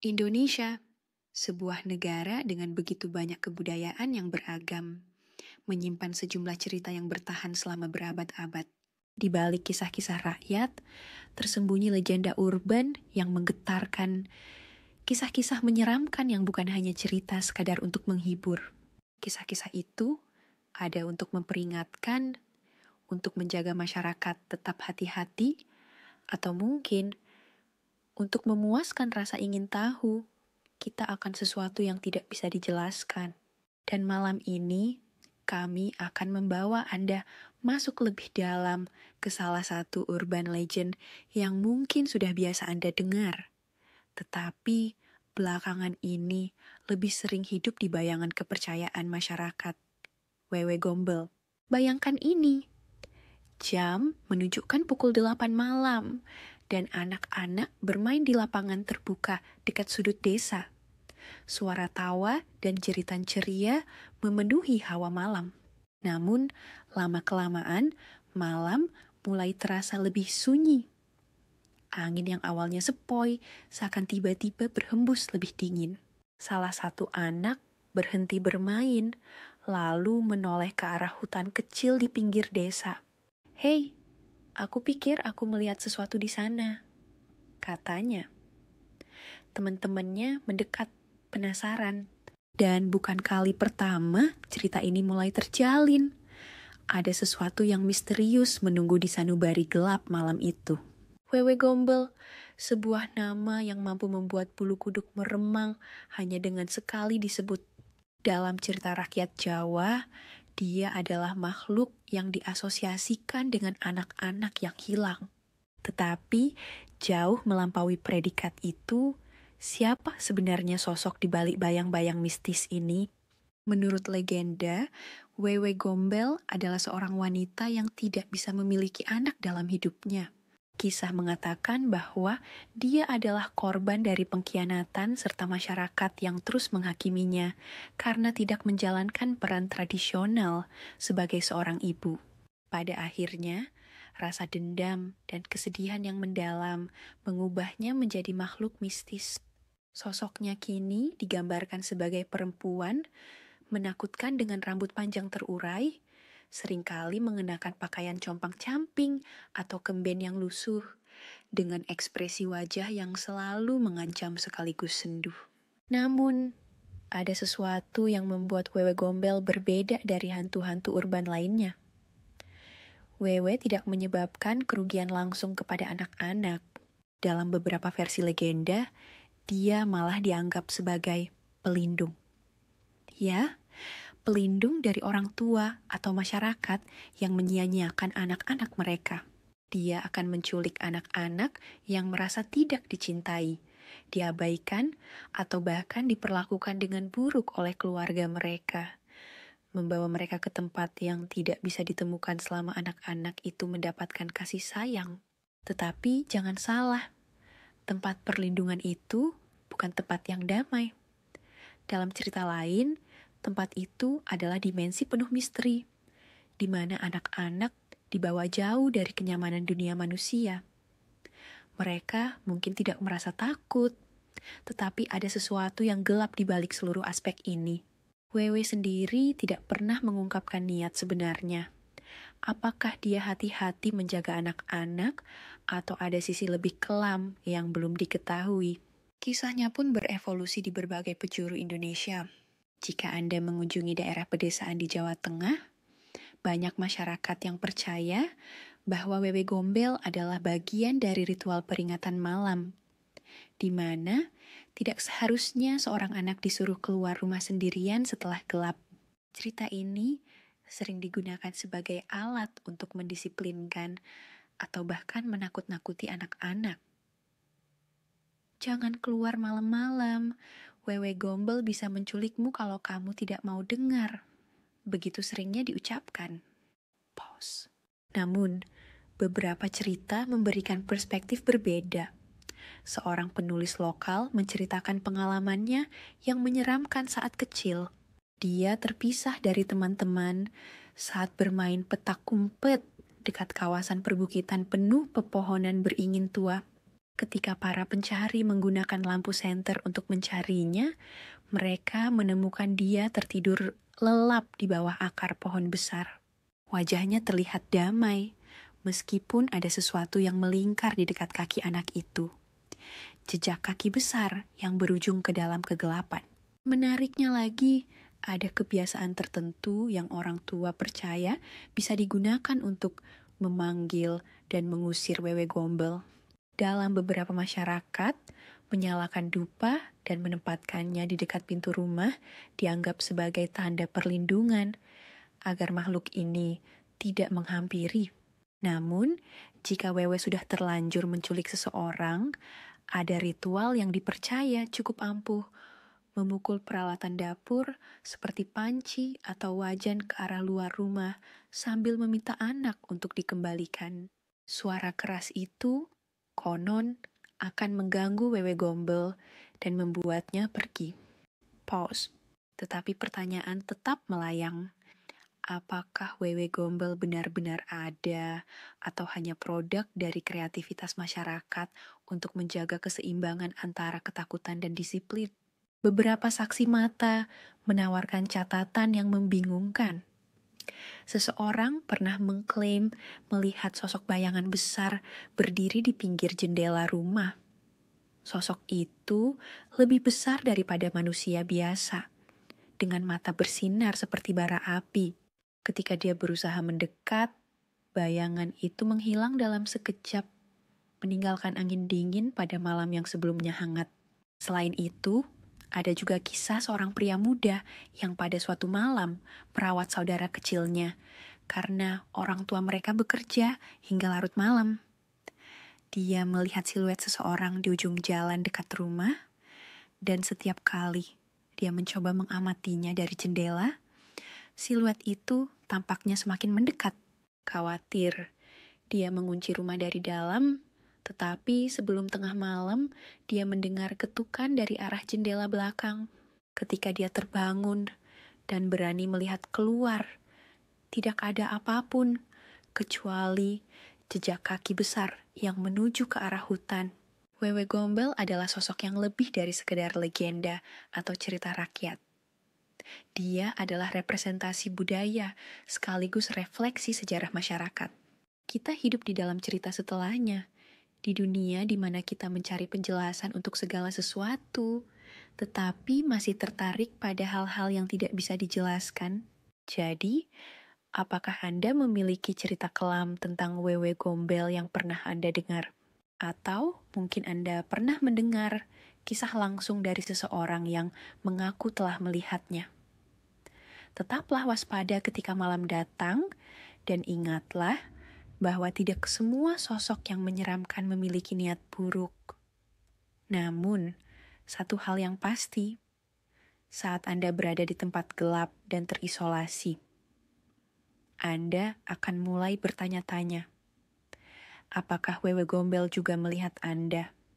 Indonesia, sebuah negara dengan begitu banyak kebudayaan yang beragam, menyimpan sejumlah cerita yang bertahan selama berabad-abad. Di balik kisah-kisah rakyat, tersembunyi legenda urban yang menggetarkan, kisah-kisah menyeramkan yang bukan hanya cerita sekadar untuk menghibur. Kisah-kisah itu ada untuk memperingatkan, untuk menjaga masyarakat tetap hati-hati, atau mungkin untuk memuaskan rasa ingin tahu kita akan sesuatu yang tidak bisa dijelaskan. Dan malam ini, kami akan membawa Anda masuk lebih dalam ke salah satu urban legend yang mungkin sudah biasa Anda dengar. Tetapi belakangan ini lebih sering hidup di bayangan kepercayaan masyarakat. Wewe Gombel. Bayangkan ini. Jam menunjukkan pukul 8 malam dan anak-anak bermain di lapangan terbuka dekat sudut desa. Suara tawa dan jeritan ceria memenuhi hawa malam. Namun, lama-kelamaan, malam mulai terasa lebih sunyi. Angin yang awalnya sepoi seakan tiba-tiba berhembus lebih dingin. Salah satu anak berhenti bermain, lalu menoleh ke arah hutan kecil di pinggir desa. "Hei, aku pikir aku melihat sesuatu di sana," katanya. Teman-temannya mendekat, penasaran. Dan bukan kali pertama cerita ini mulai terjalin. Ada sesuatu yang misterius menunggu di sanubari gelap malam itu. Wewe Gombel, sebuah nama yang mampu membuat bulu kuduk meremang hanya dengan sekali disebut. Dalam cerita rakyat Jawa, dia adalah makhluk yang diasosiasikan dengan anak-anak yang hilang. Tetapi, jauh melampaui predikat itu, siapa sebenarnya sosok di balik bayang-bayang mistis ini? Menurut legenda, Wewe Gombel adalah seorang wanita yang tidak bisa memiliki anak dalam hidupnya. Kisah mengatakan bahwa dia adalah korban dari pengkhianatan serta masyarakat yang terus menghakiminya karena tidak menjalankan peran tradisional sebagai seorang ibu. Pada akhirnya, rasa dendam dan kesedihan yang mendalam mengubahnya menjadi makhluk mistis. Sosoknya kini digambarkan sebagai perempuan, menakutkan dengan rambut panjang terurai, seringkali mengenakan pakaian compang-camping atau kemben yang lusuh, dengan ekspresi wajah yang selalu mengancam sekaligus senduh. Namun, ada sesuatu yang membuat Wewe Gombel berbeda dari hantu-hantu urban lainnya. Wewe tidak menyebabkan kerugian langsung kepada anak-anak. Dalam beberapa versi legenda, dia malah dianggap sebagai pelindung. Ya, pelindung dari orang tua atau masyarakat yang menyia-nyiakan anak-anak mereka. Dia akan menculik anak-anak yang merasa tidak dicintai, diabaikan, atau bahkan diperlakukan dengan buruk oleh keluarga mereka. Membawa mereka ke tempat yang tidak bisa ditemukan selama anak-anak itu mendapatkan kasih sayang. Tetapi jangan salah, tempat perlindungan itu bukan tempat yang damai. Dalam cerita lain, tempat itu adalah dimensi penuh misteri, di mana anak-anak dibawa jauh dari kenyamanan dunia manusia. Mereka mungkin tidak merasa takut, tetapi ada sesuatu yang gelap di balik seluruh aspek ini. Wewe sendiri tidak pernah mengungkapkan niat sebenarnya. Apakah dia hati-hati menjaga anak-anak, atau ada sisi lebih kelam yang belum diketahui? Kisahnya pun berevolusi di berbagai penjuru Indonesia. Jika Anda mengunjungi daerah pedesaan di Jawa Tengah, banyak masyarakat yang percaya bahwa Wewe Gombel adalah bagian dari ritual peringatan malam, di mana tidak seharusnya seorang anak disuruh keluar rumah sendirian setelah gelap. Cerita ini sering digunakan sebagai alat untuk mendisiplinkan atau bahkan menakut-nakuti anak-anak. Jangan keluar malam-malam, Wewe Gombel bisa menculikmu kalau kamu tidak mau dengar. Begitu seringnya diucapkan. Pause. Namun, beberapa cerita memberikan perspektif berbeda. Seorang penulis lokal menceritakan pengalamannya yang menyeramkan saat kecil. Dia terpisah dari teman-teman saat bermain petak umpet dekat kawasan perbukitan penuh pepohonan beringin tua. Ketika para pencari menggunakan lampu senter untuk mencarinya, mereka menemukan dia tertidur lelap di bawah akar pohon besar. Wajahnya terlihat damai, meskipun ada sesuatu yang melingkar di dekat kaki anak itu. Jejak kaki besar yang berujung ke dalam kegelapan. Menariknya lagi, ada kebiasaan tertentu yang orang tua percaya bisa digunakan untuk memanggil dan mengusir wewe gombel. Dalam beberapa masyarakat, menyalakan dupa dan menempatkannya di dekat pintu rumah dianggap sebagai tanda perlindungan agar makhluk ini tidak menghampiri. Namun, jika wewe sudah terlanjur menculik seseorang, ada ritual yang dipercaya cukup ampuh, memukul peralatan dapur seperti panci atau wajan ke arah luar rumah sambil meminta anak untuk dikembalikan. Suara keras itu konon akan mengganggu wewe gombel dan membuatnya pergi. Pause. Tetapi pertanyaan tetap melayang. Apakah wewe gombel benar-benar ada atau hanya produk dari kreativitas masyarakat untuk menjaga keseimbangan antara ketakutan dan disiplin? Beberapa saksi mata menawarkan catatan yang membingungkan. Seseorang pernah mengklaim melihat sosok bayangan besar berdiri di pinggir jendela rumah. Sosok itu lebih besar daripada manusia biasa, dengan mata bersinar seperti bara api. Ketika dia berusaha mendekat, bayangan itu menghilang dalam sekejap, meninggalkan angin dingin pada malam yang sebelumnya hangat. Selain itu, ada juga kisah seorang pria muda yang pada suatu malam merawat saudara kecilnya karena orang tua mereka bekerja hingga larut malam. Dia melihat siluet seseorang di ujung jalan dekat rumah, dan setiap kali dia mencoba mengamatinya dari jendela, siluet itu tampaknya semakin mendekat. Khawatir, dia mengunci rumah dari dalam. Tetapi sebelum tengah malam, dia mendengar ketukan dari arah jendela belakang. Ketika dia terbangun dan berani melihat keluar, tidak ada apapun kecuali jejak kaki besar yang menuju ke arah hutan. Wewe Gombel adalah sosok yang lebih dari sekedar legenda atau cerita rakyat. Dia adalah representasi budaya sekaligus refleksi sejarah masyarakat. Kita hidup di dalam cerita setelahnya, di dunia di mana kita mencari penjelasan untuk segala sesuatu, tetapi masih tertarik pada hal-hal yang tidak bisa dijelaskan. Jadi, apakah Anda memiliki cerita kelam tentang wewe gombel yang pernah Anda dengar? Atau mungkin Anda pernah mendengar kisah langsung dari seseorang yang mengaku telah melihatnya? Tetaplah waspada ketika malam datang, dan ingatlah bahwa tidak semua sosok yang menyeramkan memiliki niat buruk. Namun, satu hal yang pasti, saat Anda berada di tempat gelap dan terisolasi, Anda akan mulai bertanya-tanya, apakah wewe gombel juga melihat Anda?